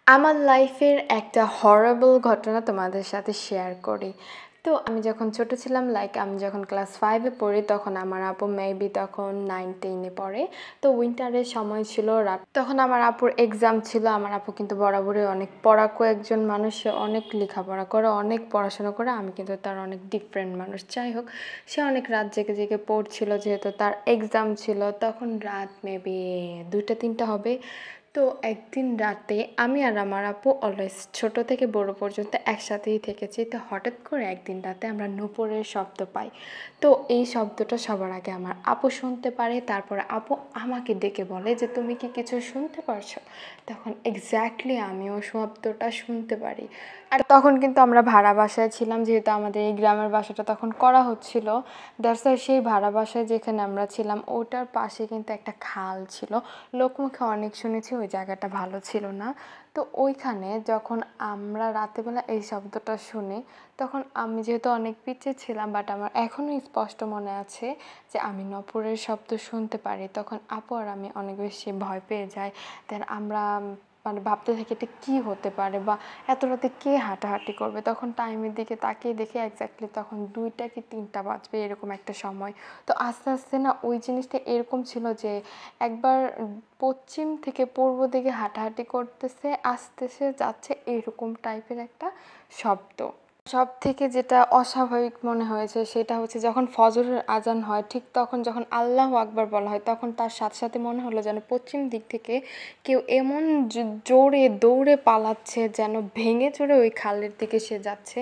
আমার লাইফের একটা হরেবল ঘটনা তোমাদের সাথে শেয়ার করি। তো আমি যখন ছোট ছিলাম, আমি যখন ক্লাস 5 এ পড়ি, তখন আমার আপু মেবি তখন 9-10 এ পড়ে। তো উইন্টারের সময় ছিল, রাত তখন আমার আপুর এক্সাম ছিল। আমার আপু কিন্তু বরাবরই অনেক পড়াকু একজন মানুষ। সে অনেক লেখাপড়া করে, অনেক পড়াশোনা করে। আমি কিন্তু তার অনেক ডিফারেন্ট মানুষ। যাই হোক, সে অনেক রাত জেগে জেগে পড়ছিল যেহেতু তার এক্সাম ছিল। তখন রাত মেবি 2টা-3টা হবে। তো একদিন রাতে আমি আর আমার আপু অলওয়েজ ছোট থেকে বড় পর্যন্ত একসাথেই থেকেছি। তো হঠাৎ করে একদিন রাতে আমরা নূপুরের শব্দ পাই। তো এই শব্দটা সবার আগে আমার আপু শুনতে পারে। তারপরে আপু আমাকে ডেকে বলে যে, তুমি কি কিছু শুনতে পারছো? তখন এক্স্যাক্টলি আমিও শব্দটা শুনতে পারি। আর তখন কিন্তু আমরা ভাড়া বাসায় ছিলাম, যেহেতু আমাদের এই গ্রামের বাসাটা তখন করা হচ্ছিল। দ্যাটস ওয়াই সেই ভাড়া বাসায় যেখানে আমরা ছিলাম ওটার পাশে কিন্তু একটা খাল ছিল। লোকমুখে অনেক শুনেছি ওই জায়গাটা ভালো ছিল না। তো ওইখানে যখন আমরা রাতেবেলা এই শব্দটা শুনি, তখন আমি যেহেতু অনেক পিছিয়ে ছিলাম, বাট আমার এখনও স্পষ্ট মনে আছে যে আমি নপুরের শব্দ শুনতে পারি। তখন আপু আর আমি অনেক বেশি ভয় পেয়ে যাই। দেন আমরা মানে ভাবতে থাকি এটা কী হতে পারে, বা এত রাতে কে হাঁটাহাঁটি করবে। তখন টাইমের দিকে তাকিয়ে দেখে এক্স্যাক্টলি তখন 2টা কি 3টা বাজবে, এরকম একটা সময়। তো আস্তে আস্তে না ওই জিনিসটা এরকম ছিল যে একবার পশ্চিম থেকে পূর্ব দিকে হাঁটাহাঁটি করতেছে, আসতেছে, যাচ্ছে, এরকম টাইপের একটা শব্দ। সবথেকে যেটা অস্বাভাবিক মনে হয়েছে সেটা হচ্ছে যখন ফজরের আজান হয়, ঠিক তখন যখন আল্লাহু আকবার বলা হয়, তখন তার সাথে সাথে মনে হলো যেন পশ্চিম দিক থেকে কেউ এমন জোরে দৌড়ে পালাচ্ছে, যেন ভেঙে চড়ে ওই খালের দিকে সে যাচ্ছে।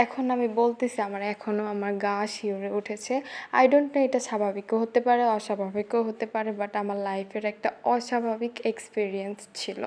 এখন আমি বলতেছি আমার এখনও আমার গা শিউরে উঠেছে। আই ডোন্ট নো এটা স্বাভাবিকও হতে পারে, অস্বাভাবিকও হতে পারে, বাট আমার লাইফের একটা অস্বাভাবিক এক্সপিরিয়েন্স ছিল।